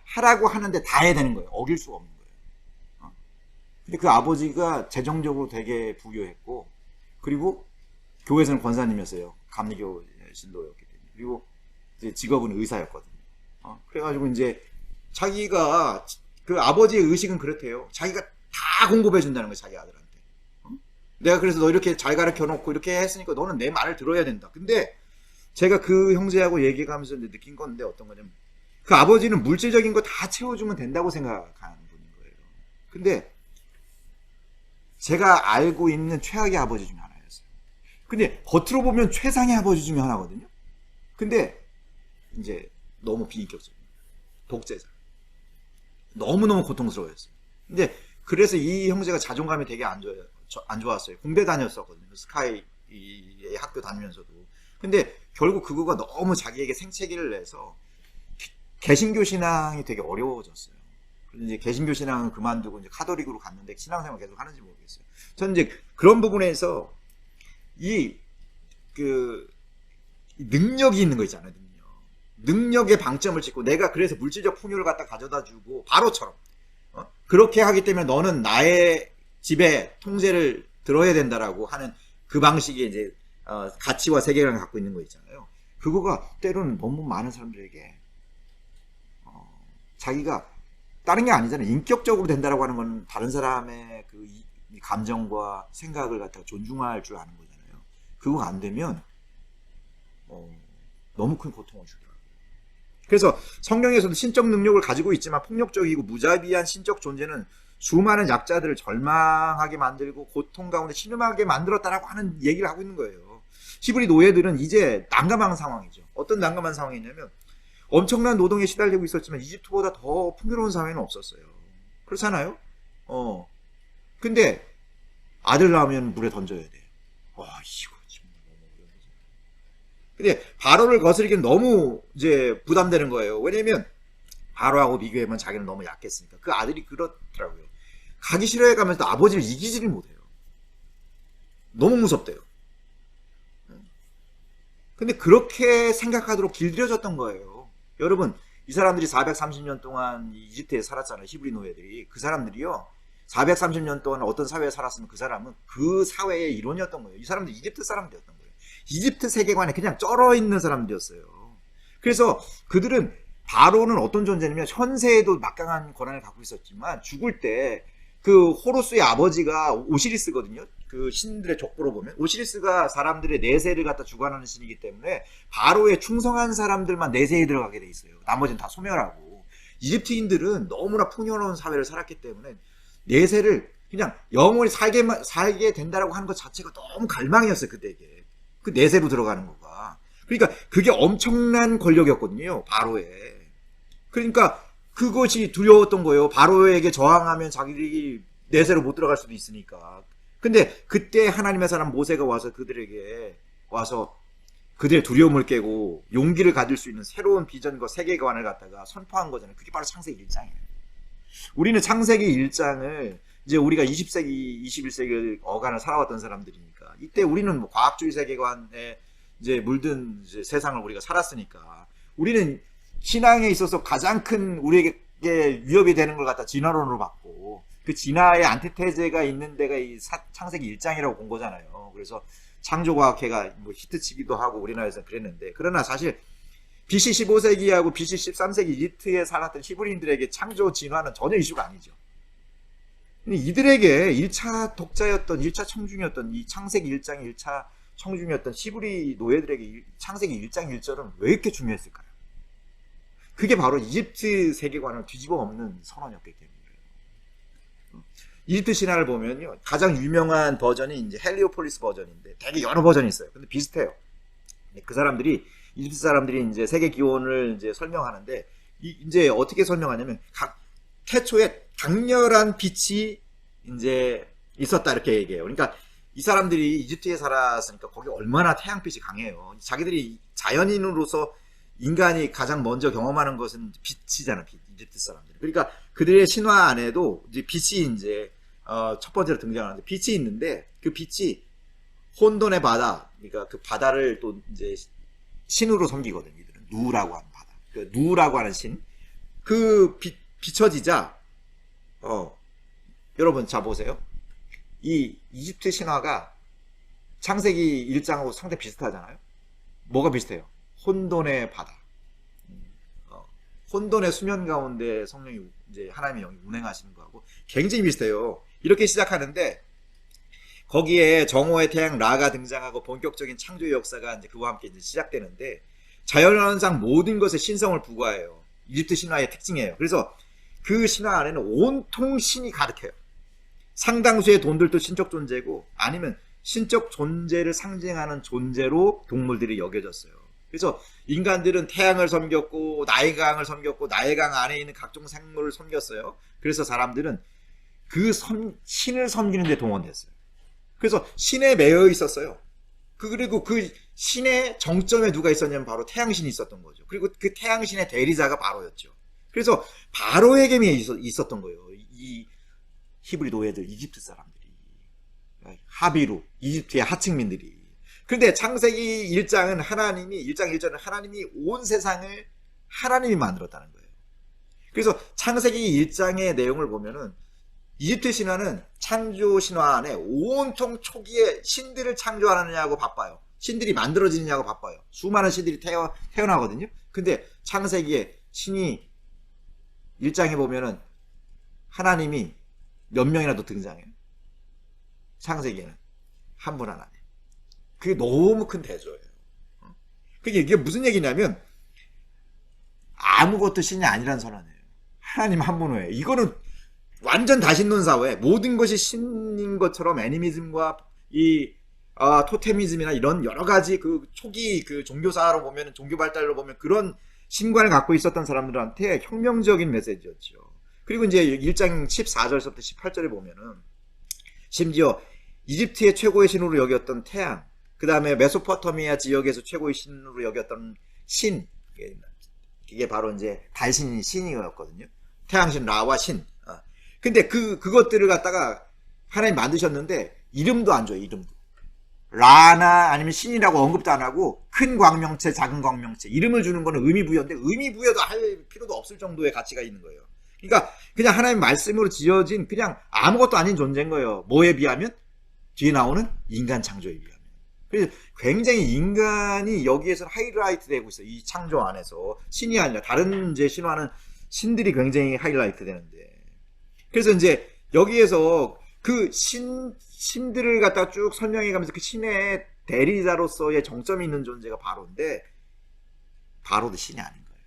하라고 하는데 다 해야 되는 거예요. 어길 수가 없는 거예요. 근데 그 아버지가 재정적으로 되게 부유했고 그리고 교회에서는 권사님이었어요. 감리교 신도였기 때문에. 그리고 이제 직업은 의사였거든요. 그래가지고 이제 자기가 그 아버지의 의식은 그렇대요. 자기가 다 공급해 준다는 거예요, 자기 아들한테. 내가 그래서 너 이렇게 잘 가르쳐 놓고 이렇게 했으니까 너는 내 말을 들어야 된다. 근데 제가 그 형제하고 얘기하면서 느낀 건데 어떤 거냐면 그 아버지는 물질적인 거 다 채워주면 된다고 생각하는 분인 거예요. 근데 제가 알고 있는 최악의 아버지 중에 하나였어요. 근데 겉으로 보면 최상의 아버지 중에 하나거든요. 근데 이제 너무 비인격적인 독재자. 너무너무 고통스러워했어요. 근데 그래서 이 형제가 자존감이 되게 안 좋았어요. 공대 다녔었거든요. 스카이 학교 다니면서도. 근데 결국 그거가 너무 자기에게 생채기를 내서 개신교 신앙이 되게 어려워졌어요. 그래서 이제 개신교 신앙은 그만두고 이제 카톨릭으로 갔는데 신앙생활 계속 하는지 모르겠어요. 저는 이제 그런 부분에서 능력이 있는 거 있잖아요. 능력의 방점을 찍고 내가 그래서 물질적 풍요를 갖다 가져다 주고 바로처럼 그렇게 하기 때문에 너는 나의 집에 통제를 들어야 된다라고 하는 그 방식의 이제 가치와 세계관을 갖고 있는 거 있잖아요. 그거가 때로는 너무 많은 사람들에게 자기가 다른 게 아니잖아요. 인격적으로 된다라고 하는 건 다른 사람의 그 감정과 생각을 갖다가 존중할 줄 아는 거잖아요. 그거가 안 되면 너무 큰 고통을 주더라고요. 그래서 성경에서도 신적 능력을 가지고 있지만 폭력적이고 무자비한 신적 존재는 수많은 약자들을 절망하게 만들고 고통 가운데 신음하게 만들었다라고 하는 얘기를 하고 있는 거예요. 히브리 노예들은 이제 난감한 상황이죠. 어떤 난감한 상황이냐면 엄청난 노동에 시달리고 있었지만 이집트보다 더 풍요로운 사회는 없었어요. 그렇잖아요? 근데 아들 낳으면 물에 던져야 돼. 이거 지금 너무 어려운 거죠. 근데 바로를 거스르기는 너무 이제 부담되는 거예요. 왜냐면 바로하고 비교하면 자기는 너무 약했으니까. 그 아들이 그렇더라고요. 가기 싫어해 가면서 아버지를 이기지를 못해요. 너무 무섭대요. 근데 그렇게 생각하도록 길들여졌던 거예요. 여러분, 이 사람들이 430년 동안 이집트에 살았잖아요. 히브리 노예들이. 그 사람들이요. 430년 동안 어떤 사회에 살았으면 그 사람은 그 사회의 일원이었던 거예요. 이 사람들 이집트 사람들이었던 거예요. 이집트 세계관에 그냥 쩔어 있는 사람들이었어요. 그래서 그들은 바로는 어떤 존재냐면 현세에도 막강한 권한을 갖고 있었지만 죽을 때 그 호루스의 아버지가 오시리스거든요. 그 신들의 족보로 보면 오시리스가 사람들의 내세를 갖다 주관하는 신이기 때문에 바로에 충성한 사람들만 내세에 들어가게 돼 있어요. 나머지는 다 소멸하고. 이집트인들은 너무나 풍요로운 사회를 살았기 때문에 내세를 그냥 영원히 살게 된다라고 하는 것 자체가 너무 갈망이었어요. 그때에게. 그 내세로 들어가는 거가. 그러니까 그게 엄청난 권력이었거든요. 바로에. 그러니까 그것이 두려웠던 거예요. 바로에게 저항하면 자기들이 내세로 못 들어갈 수도 있으니까. 근데 그때 하나님의 사람 모세가 와서 그들에게 와서 그들의 두려움을 깨고 용기를 가질 수 있는 새로운 비전과 세계관을 갖다가 선포한 거잖아요. 그게 바로 창세기 1장이에요. 우리는 창세기 1장을 이제 우리가 20세기, 21세기 어간을 살아왔던 사람들이니까 이때 우리는 뭐 과학주의 세계관에 이제 물든 이제 세상을 우리가 살았으니까 우리는 신앙에 있어서 가장 큰 우리에게 위협이 되는 걸 갖다 진화론으로 봤고 그 진화의 안티테제가 있는 데가 이 창세기 1장이라고 본 거잖아요. 그래서 창조과학회가 뭐 히트치기도 하고 우리나라에서 그랬는데 그러나 사실 BC 15세기하고 BC 13세기 이집트에 살았던 히브리인들에게 창조 진화는 전혀 이슈가 아니죠. 이들에게 1차 독자였던 1차 청중이었던 이 창세기 1장 1차 청중이었던 히브리 노예들에게 창세기 1장 1절은 왜 이렇게 중요했을까요? 그게 바로 이집트 세계관을 뒤집어 엎는 선언이었기 때문이에요. 이집트 신화를 보면요. 가장 유명한 버전이 이제 헬리오폴리스 버전인데 되게 여러 버전이 있어요. 근데 비슷해요. 그 사람들이 이집트 사람들이 이제 세계 기원을 이제 설명하는데 이제 어떻게 설명하냐면 태초에 강렬한 빛이 이제 있었다 이렇게 얘기해요. 그러니까 이 사람들이 이집트에 살았으니까 거기 얼마나 태양빛이 강해요. 자기들이 자연인으로서 인간이 가장 먼저 경험하는 것은 빛이잖아, 빛. 이집트 사람들. 그러니까 그들의 신화 안에도 이제 빛이 이제 첫 번째로 등장하는데 빛이 있는데 그 빛이 혼돈의 바다, 그러니까 그 바다를 또 이제 신으로 섬기거든요. 이들은 누라고 하는 바다. 그 누라고 하는 신. 그 비춰지자 여러분 자 보세요. 이 이집트 신화가 창세기 1장하고 상당히 비슷하잖아요. 뭐가 비슷해요? 혼돈의 바다. 혼돈의 수면 가운데 성령이 이제 하나님의 영이 운행하시는 거하고 굉장히 비슷해요. 이렇게 시작하는데 거기에 정오의 태양 라가 등장하고 본격적인 창조의 역사가 이제 그와 함께 이제 시작되는데 자연현상 모든 것에 신성을 부과해요. 이집트 신화의 특징이에요. 그래서 그 신화 안에는 온통 신이 가득해요. 상당수의 돈들도 신적 존재고 아니면 신적 존재를 상징하는 존재로 동물들이 여겨졌어요. 그래서 인간들은 태양을 섬겼고 나의 강을 섬겼고 나의 강 안에 있는 각종 생물을 섬겼어요. 그래서 사람들은 그 신을 섬기는 데 동원됐어요. 그래서 신에 매여 있었어요. 그리고 그 신의 정점에 누가 있었냐면 바로 태양신이 있었던 거죠. 그리고 그 태양신의 대리자가 바로였죠. 그래서 바로에게 있었던 거예요. 이 히브리 노예들, 이집트 사람들이. 하비루, 이집트의 하층민들이. 그런데 창세기 1장은 하나님이, 1장 1절은 하나님이 온 세상을 하나님이 만들었다는 거예요. 그래서 창세기 1장의 내용을 보면은 이집트 신화는 창조 신화 안에 온통 초기에 신들을 창조하느냐고 바빠요. 신들이 만들어지느냐고 바빠요. 수많은 신들이 태어나거든요. 근데 창세기에 신이 1장에 보면은 하나님이 몇 명이나 더 등장해요. 창세기에는 한 분 하나님. 그게 너무 큰 대조예요. 그게 이게 무슨 얘기냐면 아무것도 신이 아니란 선언이에요. 하나님 한 분이에요. 이거는 완전 다신론 사회, 모든 것이 신인 것처럼 애니미즘과 이 토테미즘이나 이런 여러 가지 그 초기 그 종교사로 보면, 종교 발달로 보면 그런 신관을 갖고 있었던 사람들한테 혁명적인 메시지였죠. 그리고 이제 1장 14절부터 18절에 보면은 심지어 이집트의 최고의 신으로 여겼던 태양, 그 다음에 메소포타미아 지역에서 최고의 신으로 여겼던 신, 이게 바로 이제 달신이 신이었거든요. 태양신 라와 신. 근데 그것들을 갖다가 하나님 만드셨는데 이름도 안 줘요. 이름도 라나 아니면 신이라고 언급도 안 하고 큰 광명체, 작은 광명체 이름을 주는 거는 의미부여인데 의미부여도 할 필요도 없을 정도의 가치가 있는 거예요. 그러니까 그냥 하나님 말씀으로 지어진 그냥 아무것도 아닌 존재인 거예요. 뭐에 비하면? 뒤에 나오는 인간 창조에 비하면. 그래서 굉장히 인간이 여기에서 하이라이트 되고 있어요. 이 창조 안에서 신이 아니라 다른 이제 신화는 신들이 굉장히 하이라이트 되는데. 그래서 이제 여기에서 그 신들을 갖다가 쭉 설명해 가면서 그 신의 대리자로서의 정점이 있는 존재가 바로인데 바로도 신이 아닌 거예요.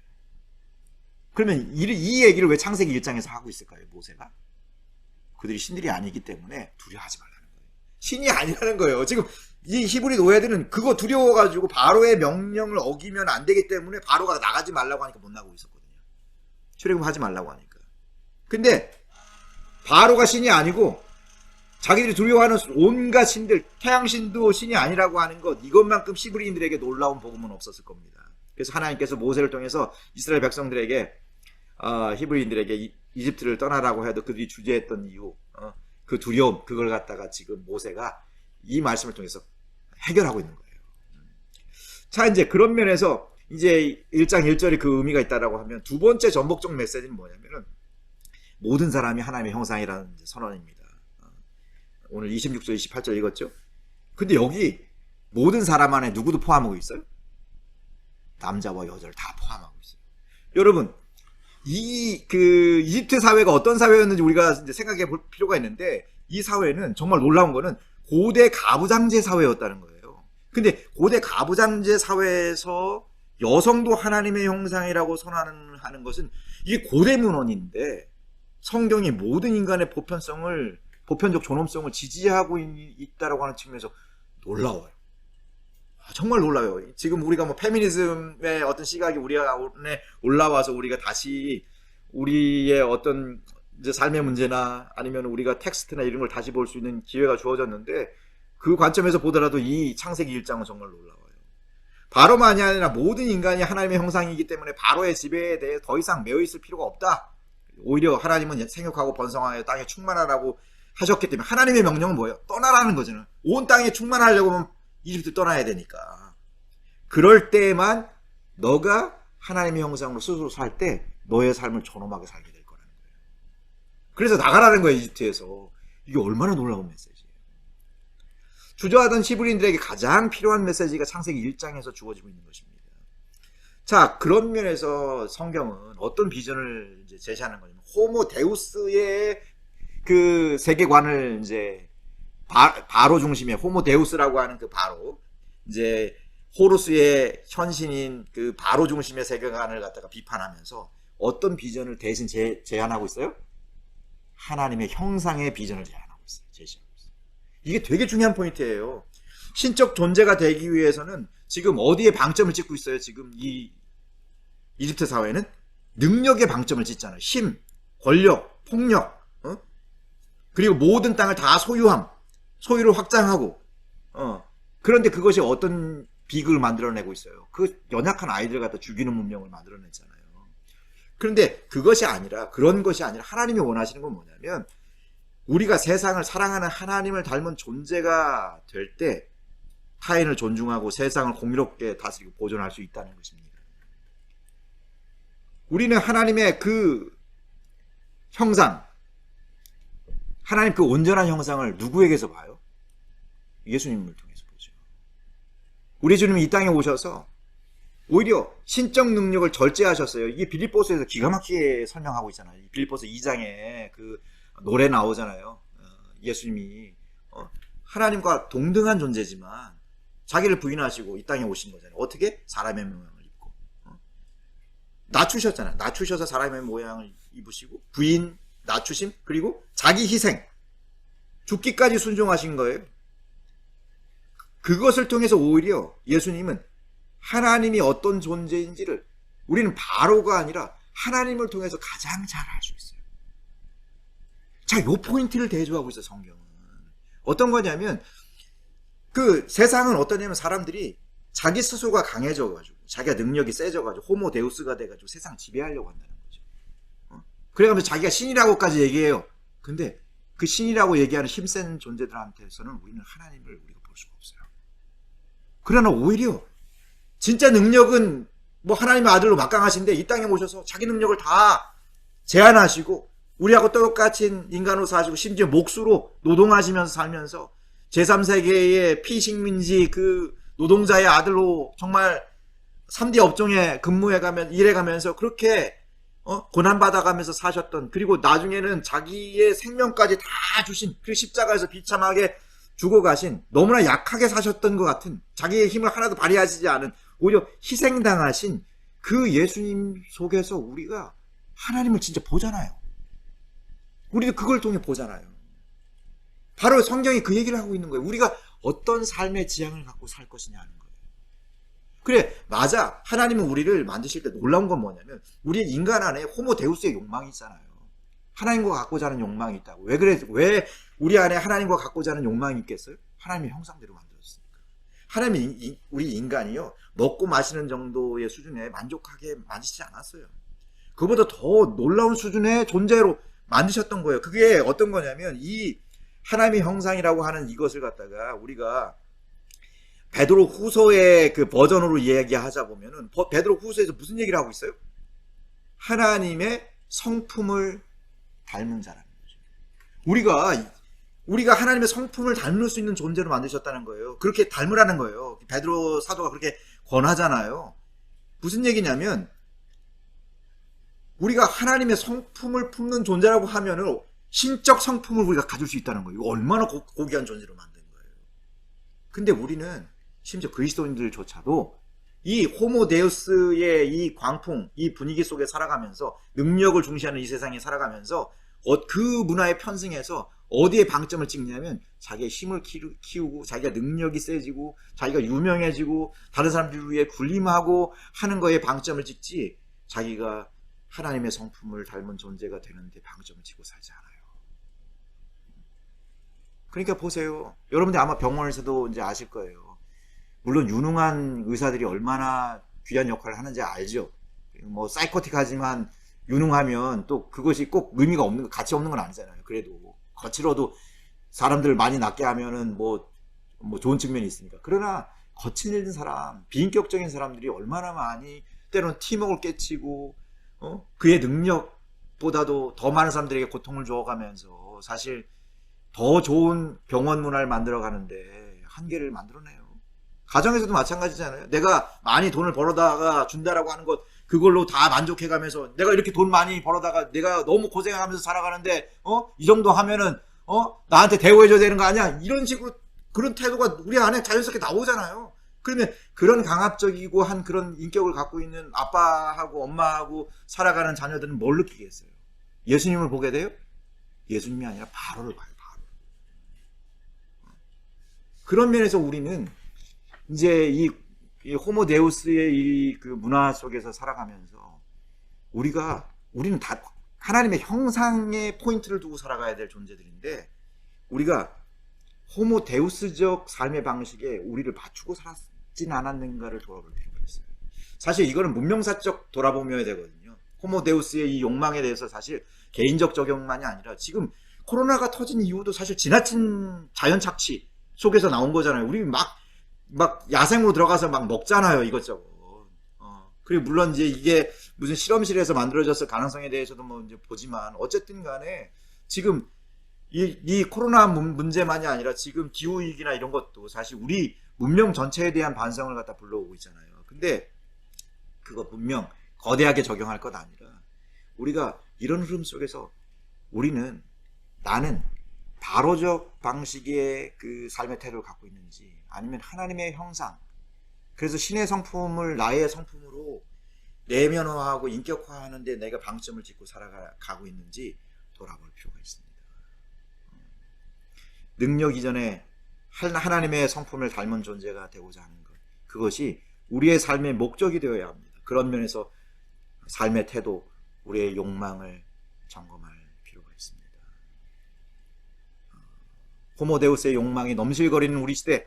그러면 이 얘기를 왜 창세기 1장에서 하고 있을까요? 모세가? 그들이 신들이 아니기 때문에 두려워하지 말라는 거예요. 신이 아니라는 거예요. 지금 이 히브리 노예들은 그거 두려워가지고 바로의 명령을 어기면 안 되기 때문에 바로가 나가지 말라고 하니까 못 나가고 있었거든요. 출애굽하지 말라고 하니까. 근데 바로가 신이 아니고 자기들이 두려워하는 온갖 신들, 태양신도 신이 아니라고 하는 것, 이것만큼 히브리인들에게 놀라운 복음은 없었을 겁니다. 그래서 하나님께서 모세를 통해서 이스라엘 백성들에게 히브리인들에게 이집트를 떠나라고 해도 그들이 주저했던 이유, 그 두려움, 그걸 갖다가 지금 모세가 이 말씀을 통해서 해결하고 있는 거예요. 자, 이제 그런 면에서 이제 1장 1절이 그 의미가 있다라고 하면 두 번째 전복적 메시지는 뭐냐면은 모든 사람이 하나님의 형상이라는 선언입니다. 오늘 26절, 28절 읽었죠? 근데 여기 모든 사람 안에 누구도 포함하고 있어요? 남자와 여자를 다 포함하고 있어요. 여러분, 이집트 사회가 어떤 사회였는지 우리가 이제 생각해 볼 필요가 있는데 이 사회는 정말 놀라운 거는 고대 가부장제 사회였다는 거예요. 근데 고대 가부장제 사회에서 여성도 하나님의 형상이라고 선언하는 것은 이게 고대 문헌인데 성경이 모든 인간의 보편적 존엄성을 지지하고 있다라고 하는 측면에서 놀라워요. 정말 놀라워요. 지금 우리가 뭐 페미니즘의 어떤 시각이 우리 안에 올라와서 우리가 다시 우리의 어떤 이제 삶의 문제나 아니면 우리가 텍스트나 이런 걸 다시 볼 수 있는 기회가 주어졌는데 그 관점에서 보더라도 이 창세기 1장은 정말 놀라워요. 바로만이 아니라 모든 인간이 하나님의 형상이기 때문에 바로의 지배에 대해 더 이상 매여 있을 필요가 없다. 오히려 하나님은 생육하고 번성하여 땅에 충만하라고 하셨기 때문에 하나님의 명령은 뭐예요? 떠나라는 거잖아요. 온 땅에 충만하려고 하면 이집트 떠나야 되니까. 그럴 때에만 너가 하나님의 형상으로 스스로 살 때 너의 삶을 존엄하게 살게 될 거라는 거예요. 그래서 나가라는 거예요, 이집트에서. 이게 얼마나 놀라운 메시지예요. 주저하던 히브리인들에게 가장 필요한 메시지가 창세기 1장에서 주어지고 있는 것입니다. 자, 그런 면에서 성경은 어떤 비전을 이제 제시하는 거냐면 호모 데우스의 그 세계관을 이제 바로 중심에 호모 데우스라고 하는 그 바로 이제 호루스의 현신인 그 바로 중심의 세계관을 갖다가 비판하면서 어떤 비전을 대신 제안하고 있어요? 하나님의 형상의 비전을 제안하고 있어요. 제시하고 있어요. 이게 되게 중요한 포인트예요. 신적 존재가 되기 위해서는 지금 어디에 방점을 찍고 있어요? 지금 이 이집트 사회는 능력의 방점을 찍잖아요. 힘, 권력, 폭력, 그리고 모든 땅을 다 소유를 확장하고, 그런데 그것이 어떤 비극을 만들어내고 있어요. 그 연약한 아이들 갖다 죽이는 문명을 만들어냈잖아요. 그런데 그것이 아니라, 그런 것이 아니라 하나님이 원하시는 건 뭐냐면 우리가 세상을 사랑하는 하나님을 닮은 존재가 될 때 타인을 존중하고 세상을 공의롭게 다스리고 보존할 수 있다는 것입니다. 우리는 하나님의 그 형상, 하나님 그 온전한 형상을 누구에게서 봐요? 예수님을 통해서 보죠. 우리 주님이 이 땅에 오셔서 오히려 신적 능력을 절제하셨어요. 이게 빌립보서에서 기가 막히게 설명하고 있잖아요. 빌립보서 2장에 그 노래 나오잖아요. 예수님이 하나님과 동등한 존재지만 자기를 부인하시고 이 땅에 오신 거잖아요. 어떻게? 사람의 모양을 입고. 낮추셨잖아요. 낮추셔서 사람의 모양을 입으시고 부인, 낮추심, 그리고 자기 희생, 죽기까지 순종하신 거예요. 그것을 통해서 오히려 예수님은 하나님이 어떤 존재인지를 우리는 바로가 아니라 하나님을 통해서 가장 잘 알 수 있어요. 자, 요 포인트를 대조하고 있어요, 성경은. 어떤 거냐면 그 세상은 어떠냐면 사람들이 자기 스스로가 강해져가지고 자기가 능력이 세져가지고 호모 데우스가 돼가지고 세상 지배하려고 한다는 거죠. 그래가면서 자기가 신이라고까지 얘기해요. 근데 그 신이라고 얘기하는 힘센 존재들한테서는 우리는 하나님을 우리가 볼 수가 없어요. 그러나 오히려 진짜 능력은 뭐 하나님의 아들로 막강하신데 이 땅에 오셔서 자기 능력을 다 제한하시고 우리하고 똑같이 인간으로 사시고 심지어 몫으로 노동하시면서 살면서 제3세계의 피식민지 그 노동자의 아들로 정말 3D 업종에 근무해가면 일해가면서 그렇게 고난받아가면서 사셨던, 그리고 나중에는 자기의 생명까지 다 주신, 그 십자가에서 비참하게 죽어가신, 너무나 약하게 사셨던 것 같은, 자기의 힘을 하나도 발휘하시지 않은, 오히려 희생당하신 그 예수님 속에서 우리가 하나님을 진짜 보잖아요. 우리도 그걸 통해 보잖아요. 바로 성경이 그 얘기를 하고 있는 거예요. 우리가 어떤 삶의 지향을 갖고 살 것이냐 하는 거예요. 그래, 맞아. 하나님은 우리를 만드실 때 놀라운 건 뭐냐면 우리 인간 안에 호모 데우스의 욕망이 있잖아요. 하나님과 갖고자 하는 욕망이 있다고. 왜 우리 안에 하나님과 갖고자 하는 욕망이 있겠어요? 하나님의 형상대로 만들었으니까. 하나님이 우리 인간이요, 먹고 마시는 정도의 수준에 만족하게 만드시지 않았어요. 그보다 더 놀라운 수준의 존재로 만드셨던 거예요. 그게 어떤 거냐면 이 하나님의 형상이라고 하는 이것을 갖다가 우리가 베드로 후서의 그 버전으로 이야기하자 보면은 베드로 후서에서 무슨 얘기를 하고 있어요? 하나님의 성품을 닮은 자라는 거죠. 우리가 하나님의 성품을 닮을 수 있는 존재로 만드셨다는 거예요. 그렇게 닮으라는 거예요. 베드로 사도가 그렇게 권하잖아요. 무슨 얘기냐면 우리가 하나님의 성품을 품는 존재라고 하면은 신적 성품을 우리가 가질 수 있다는 거예요. 얼마나 고귀한 존재로 만든 거예요. 근데 우리는 심지어 그리스도인들조차도 이 호모데우스의 이 광풍, 이 분위기 속에 살아가면서 능력을 중시하는 이 세상에 살아가면서 그 문화에 편승해서 어디에 방점을 찍냐면 자기의 힘을 키우고 자기가 능력이 세지고 자기가 유명해지고 다른 사람들 위해 군림하고 하는 거에 방점을 찍지 자기가 하나님의 성품을 닮은 존재가 되는데 방점을 찍고 살지 않아요. 그러니까 보세요. 여러분들 아마 병원에서도 이제 아실 거예요. 물론 유능한 의사들이 얼마나 귀한 역할을 하는지 알죠. 뭐 사이코틱하지만 유능하면 또 그것이 꼭 의미가 없는 거, 가치 없는 건 아니잖아요. 그래도 거칠어도 사람들을 많이 낫게 하면은 뭐 좋은 측면이 있으니까. 그러나 거칠은 사람, 비인격적인 사람들이 얼마나 많이 때로는 팀워크를 깨치고 그의 능력보다도 더 많은 사람들에게 고통을 줘가면서 사실 더 좋은 병원 문화를 만들어 가는데 한계를 만들어내요. 가정에서도 마찬가지잖아요. 내가 많이 돈을 벌어다가 준다라고 하는 것, 그걸로 다 만족해가면서 내가 이렇게 돈 많이 벌어다가 내가 너무 고생하면서 살아가는데 이 정도 하면은 나한테 대우해줘야 되는 거 아니야? 이런 식으로 그런 태도가 우리 안에 자연스럽게 나오잖아요. 그러면 그런 강압적이고 한 그런 인격을 갖고 있는 아빠하고 엄마하고 살아가는 자녀들은 뭘 느끼겠어요? 예수님을 보게 돼요? 예수님이 아니라 바로를 봐요. 바로. 그런 면에서 우리는 이제 이 호모데우스의 이 그 문화 속에서 살아가면서 우리는 다 하나님의 형상의 포인트를 두고 살아가야 될 존재들인데, 우리가 호모데우스적 삶의 방식에 우리를 맞추고 살았진 않았는가를 돌아볼 필요가 있어요. 사실 이거는 문명사적 돌아보며야 되거든요. 호모데우스의 이 욕망에 대해서 사실 개인적 적용만이 아니라 지금 코로나가 터진 이유도 사실 지나친 자연 착취 속에서 나온 거잖아요. 우리 막 야생으로 들어가서 막 먹잖아요, 이것저것. 그리고 물론 이제 이게 무슨 실험실에서 만들어졌을 가능성에 대해서도 뭐 이제 보지만, 어쨌든 간에 지금 이 코로나 문제만이 아니라 지금 기후위기나 이런 것도 사실 우리 문명 전체에 대한 반성을 갖다 불러오고 있잖아요. 근데 그거 분명 거대하게 적용할 것 아니라, 우리가 이런 흐름 속에서 나는 바로적 방식의 그 삶의 태도를 갖고 있는지, 아니면 하나님의 형상, 그래서 신의 성품을 나의 성품으로 내면화하고 인격화하는 데 내가 방점을 찍고 살아가고 있는지 돌아볼 필요가 있습니다. 능력 이전에 하나님의 성품을 닮은 존재가 되고자 하는 것, 그것이 우리의 삶의 목적이 되어야 합니다. 그런 면에서 삶의 태도, 우리의 욕망을 점검할 필요가 있습니다. 호모데우스의 욕망이 넘실거리는 우리 시대,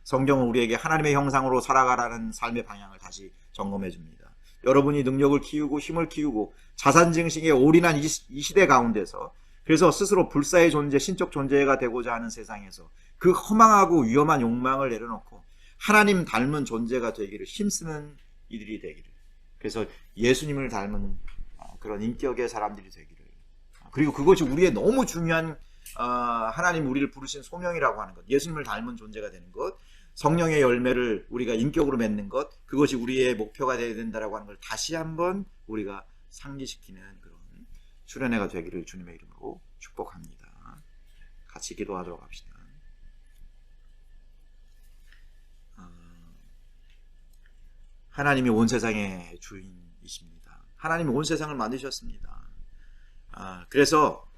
성경은 우리에게 하나님의 형상으로 살아가라는 삶의 방향을 다시 점검해 줍니다. 여러분이 능력을 키우고 힘을 키우고 자산 증식에 올인한 이 시대 가운데서, 그래서 스스로 불사의 존재, 신적 존재가 되고자 하는 세상에서 그 허망하고 위험한 욕망을 내려놓고 하나님 닮은 존재가 되기를 힘쓰는 이들이 되기를, 그래서 예수님을 닮은 그런 인격의 사람들이 되기를, 그리고 그것이 우리의 너무 중요한 하나님 우리를 부르신 소명이라고 하는 것, 예수님을 닮은 존재가 되는 것, 성령의 열매를 우리가 인격으로 맺는 것, 그것이 우리의 목표가 되어야 된다라고 하는 걸 다시 한번 우리가 상기시키는 그런 수련회가 되기를 주님의 이름으로 축복합니다. 같이 기도하도록 합시다. 하나님이 온 세상의 주인이십니다. 하나님이 온 세상을 만드셨습니다. 그래서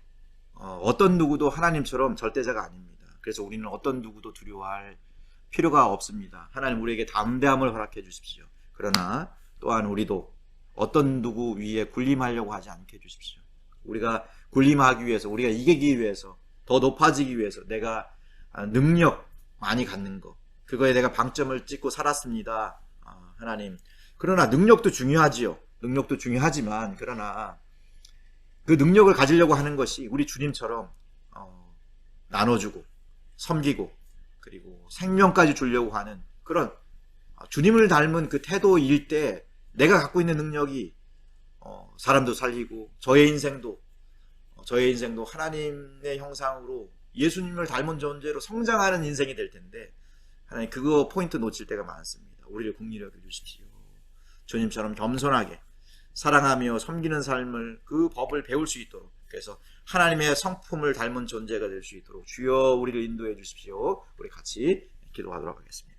어떤 누구도 하나님처럼 절대자가 아닙니다. 그래서 우리는 어떤 누구도 두려워할 필요가 없습니다. 하나님 우리에게 담대함을 허락해 주십시오. 그러나 또한 우리도 어떤 누구 위에 군림하려고 하지 않게 해주십시오. 우리가 군림하기 위해서, 우리가 이기기 위해서, 더 높아지기 위해서 내가 능력 많이 갖는 거, 그거에 내가 방점을 찍고 살았습니다. 하나님. 그러나 능력도 중요하지요. 능력도 중요하지만, 그러나 그 능력을 가지려고 하는 것이 우리 주님처럼 나눠주고 섬기고 그리고 생명까지 주려고 하는 그런 주님을 닮은 그 태도일 때, 내가 갖고 있는 능력이 사람도 살리고 저의 인생도 하나님의 형상으로 예수님을 닮은 존재로 성장하는 인생이 될 텐데, 하나님 그거 포인트 놓칠 때가 많습니다. 우리를 긍휼히 여겨 주십시오. 주님처럼 겸손하게 사랑하며 섬기는 삶을, 그 법을 배울 수 있도록, 그래서 하나님의 성품을 닮은 존재가 될 수 있도록 주여 우리를 인도해 주십시오. 우리 같이 기도하도록 하겠습니다.